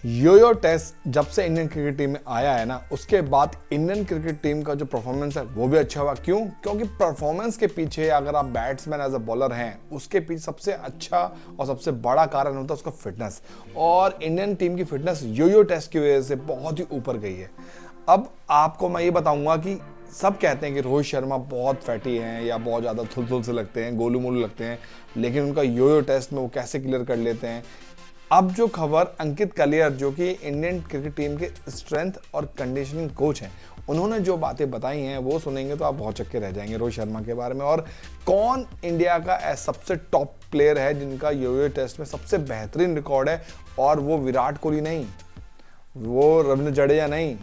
Yo Yo test जब से Indian cricket team में आया है ना, उसके बाद इंडियन क्रिकेट टीम का जो परफॉर्मेंस है वो भी अच्छा हुआ। क्यों? क्योंकि परफॉर्मेंस के पीछे अगर आप बैट्समैन एज अ बॉलर हैं, उसके पीछे सबसे अच्छा और सबसे बड़ा कारण होता है उसका फिटनेस। और इंडियन टीम की फिटनेस योयो टेस्ट की वजह से बहुत ही ऊपर गई है। अब आपको मैं ये बताऊंगा कि सब कहते हैं कि रोहित शर्मा बहुत फैटी हैं या बहुत ज़्यादा थुल से लगते हैं, गोलू मोलू लगते हैं, लेकिन उनका योयो टेस्ट में वो कैसे क्लियर कर लेते हैं। अब जो खबर अंकित कलियर, जो कि इंडियन क्रिकेट टीम के स्ट्रेंथ और कंडीशनिंग कोच हैं, उन्होंने जो बातें बताई हैं वो सुनेंगे तो आप बहुत चक्के रह जाएंगे रोहित शर्मा के बारे में। और कौन इंडिया का सबसे टॉप प्लेयर है जिनका योयो टेस्ट में सबसे बेहतरीन रिकॉर्ड है, और वो विराट कोहली नहीं, वो रविंद्र जडेजा नहीं,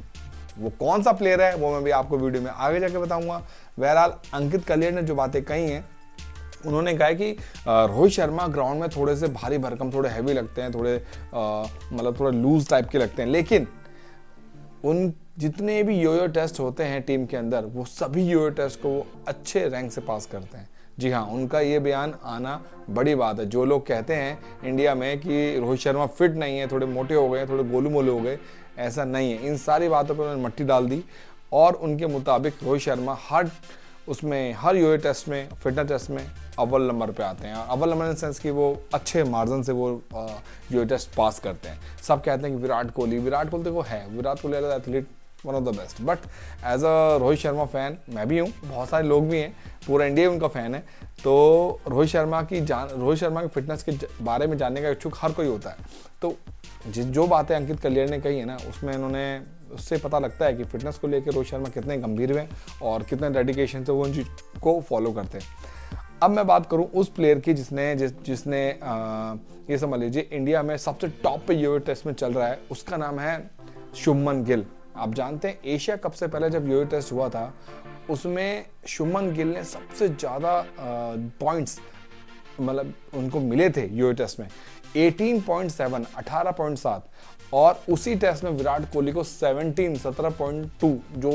वो कौन सा प्लेयर है वो मैं भी आपको वीडियो में आगे जाके बताऊंगा। बहरहाल अंकित कलियर ने जो बातें कही हैं, उन्होंने कहा कि रोहित शर्मा ग्राउंड में थोड़े से भारी भरकम, थोड़े हैवी लगते हैं, थोड़े मतलब थोड़े लूज टाइप के लगते हैं, लेकिन उन जितने भी योयो टेस्ट होते हैं टीम के अंदर, वो सभी योयो टेस्ट को वो अच्छे रैंक से पास करते हैं। जी हाँ, उनका ये बयान आना बड़ी बात है। जो लोग कहते हैं इंडिया में कि रोहित शर्मा फिट नहीं है, थोड़े मोटे हो गए, थोड़े गोलू मोलू हो गए, ऐसा नहीं है। इन सारी बातों पर उन्होंने मट्टी डाल दी और उनके मुताबिक रोहित शर्मा हर योयो टेस्ट में, फिटनेस टेस्ट में अव्वल नंबर पे आते हैं। और अव्वल नंबर इन सेंस कि वो अच्छे मार्जिन से वो योयो टेस्ट पास करते हैं। सब कहते हैं कि विराट कोहली देखो है, Virat Kohli as athlete one of the best, but as a Rohit Sharma fan मैं भी हूँ, बहुत सारे लोग भी हैं, पूरा इंडिया उनका फैन है। तो रोहित शर्मा की फिटनेस के बारे में जानने का इच्छुक हर कोई होता है। तो जो बातें अंकित कलियर ने कही है ना, उससे पता लगता है कि फिटनेस को लेकर रोहित शर्मा कितने गंभीर हैं और कितने डेडिकेशन से वो उन चीज को फॉलो करते हैं। अब मैं बात करूं उस प्लेयर की जिसने ये समझ लीजिए इंडिया में सबसे टॉप पे योयो टेस्ट में चल रहा है, उसका नाम है शुभमन गिल। आप जानते हैं एशिया कप से पहले जब योयो टेस्ट हुआ था, उसमें शुभमन गिल ने सबसे ज़्यादा पॉइंट्स मतलब उनको मिले थे योयो टेस्ट में 18.7, 18.7, और उसी टेस्ट में विराट कोहली को 17.2 जो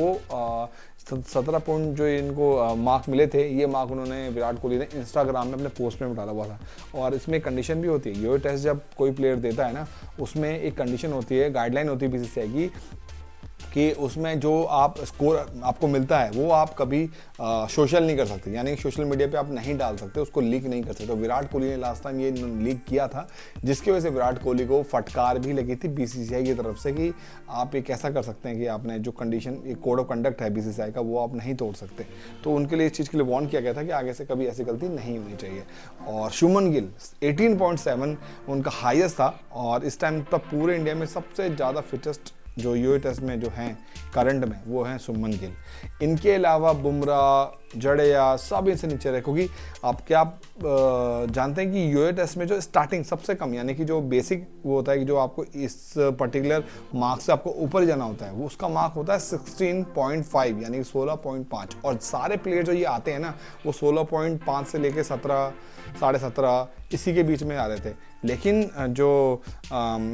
17 पॉइंट जो इनको मार्क मिले थे, ये मार्क उन्होंने विराट कोहली ने इंस्टाग्राम में अपने पोस्ट में डाला हुआ था। और इसमें कंडीशन भी होती है, योयो टेस्ट जब कोई प्लेयर देता है ना, उसमें एक कंडीशन होती है, गाइडलाइन होती है बीसीसीआई की, कि उसमें जो आप स्कोर आपको मिलता है वो आप कभी सोशल नहीं कर सकते, यानी सोशल मीडिया पे आप नहीं डाल सकते, उसको लीक नहीं कर सकते। तो विराट कोहली ने लास्ट टाइम ये लीक किया था, जिसकी वजह से विराट कोहली को फटकार भी लगी थी बीसीसीआई की तरफ से कि आप ये कैसा कर सकते हैं कि आपने जो कंडीशन, एक कोड ऑफ कंडक्ट है बीसीसीआई का, वो आप नहीं तोड़ सकते। तो उनके लिए इस चीज़ के लिए वार्न किया गया था कि आगे से कभी ऐसी गलती नहीं होनी चाहिए। और शुभमन गिल 18.7 उनका हाईएस्ट था, और इस टाइम पर पूरे इंडिया में सबसे ज़्यादा फिटेस्ट जो योयो टेस्ट में जो हैं करंट में, वो हैं शुभमन गिल। इनके अलावा बुमराह, जडेजा सब इनसे नीचे रहे, क्योंकि आप जानते हैं कि योयो टेस्ट में जो स्टार्टिंग सबसे कम, यानी कि जो बेसिक वो होता है कि जो आपको इस पर्टिकुलर मार्क्स से आपको ऊपर जाना होता है, वो उसका मार्क होता है 16.5 यानी 16.5। और सारे प्लेयर जो ये आते हैं ना, वो 16.5 से लेके 17, 17.5 इसी के बीच में आ रहे थे। लेकिन जो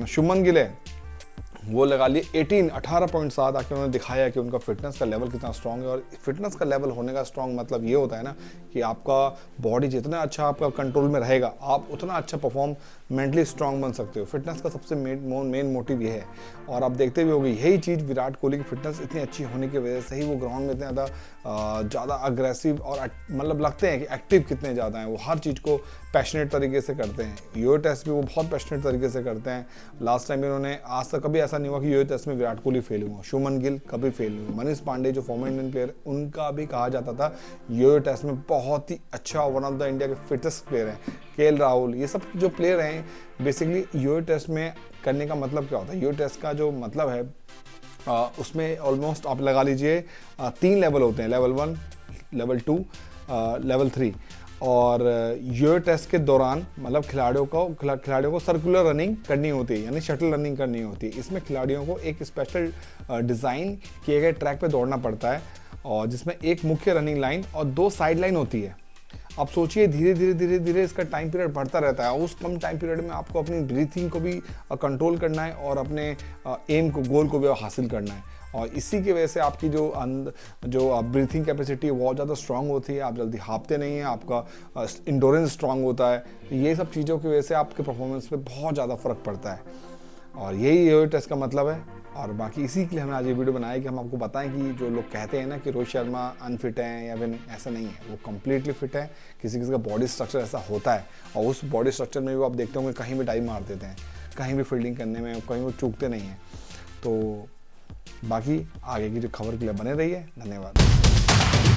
शुभमन गिल है वो लगा लिए 18.7 आके उन्होंने दिखाया कि उनका फिटनेस का लेवल कितना स्ट्रांग है। और फिटनेस का लेवल होने का स्ट्रांग मतलब ये होता है ना कि आपका बॉडी जितना अच्छा आपका कंट्रोल में रहेगा, आप उतना अच्छा परफॉर्म मेंटली स्ट्रांग बन सकते हो। फिटनेस का सबसे मेन मोटिव ये है। और आप देखते भी होंगे यही चीज़ विराट कोहली की फिटनेस इतनी अच्छी होने की वजह से ही वो ग्राउंड में इतने ज़्यादा अग्रेसिव और मतलब लगते हैं कि एक्टिव कितने ज़्यादा हैं। वो हर चीज़ को पैशनेट तरीके से करते हैं। योयो टेस्ट भी वो बहुत पैशनेट तरीके से करते हैं। लास्ट टाइम इन्होंने, आज तक कभी ऐसा नहीं हुआ कि योयो टेस्ट में विराट कोहली फेल हुआ, शुभमन गिल कभी फेल नहीं हुआ। मनीष पांडे जो फॉर्मर इंडियन प्लेयर, उनका भी कहा जाता था योयो टेस्ट में बहुत ही अच्छा, वन ऑफ द इंडिया के फिटेस्ट प्लेयर हैं। केएल राहुल, ये सब जो प्लेयर हैं, बेसिकली योयो टेस्ट में करने का मतलब क्या होता है? योयो टेस्ट का जो मतलब है उसमें ऑलमोस्ट आप लगा लीजिए 3 लेवल होते हैं, लेवल 1, लेवल 2, लेवल 3। और योयो टेस्ट के दौरान मतलब खिलाड़ियों को सर्कुलर रनिंग करनी होती है, यानी शटल रनिंग करनी होती है। इसमें खिलाड़ियों को एक स्पेशल डिज़ाइन किए गए ट्रैक पे दौड़ना पड़ता है, और जिसमें एक मुख्य रनिंग लाइन और 2 साइड लाइन होती है। आप सोचिए धीरे धीरे इसका टाइम पीरियड बढ़ता रहता है। उस कम टाइम पीरियड में आपको अपनी ब्रीथिंग को भी कंट्रोल करना है और अपने एम को, गोल को भी हासिल करना है। और इसी की वजह से आपकी जो ब्रीथिंग कैपेसिटी बहुत ज़्यादा स्ट्रांग होती है, आप जल्दी हाँफते नहीं हैं, आपका इंडोरेंस स्ट्रांग होता है। ये सब चीज़ों की वजह से आपके परफॉर्मेंस पे बहुत ज़्यादा फ़र्क पड़ता है। और यही टेस्ट का मतलब है। और बाकी इसी के लिए हमने आज ये वीडियो बनाया कि हम आपको बताएं कि जो लोग कहते हैं ना कि रोहित शर्मा अनफिट हैं या फिर ऐसा नहीं है, वो कंप्लीटली फिट है। किसी किसी का बॉडी स्ट्रक्चर ऐसा होता है और उस बॉडी स्ट्रक्चर में भी आप देखते होंगे कहीं भी डाइव मार देते हैं, कहीं भी फील्डिंग करने में कहीं वो चूकते नहीं हैं। तो बाकी आगे की जो खबर के लिए बने रहिए। धन्यवाद।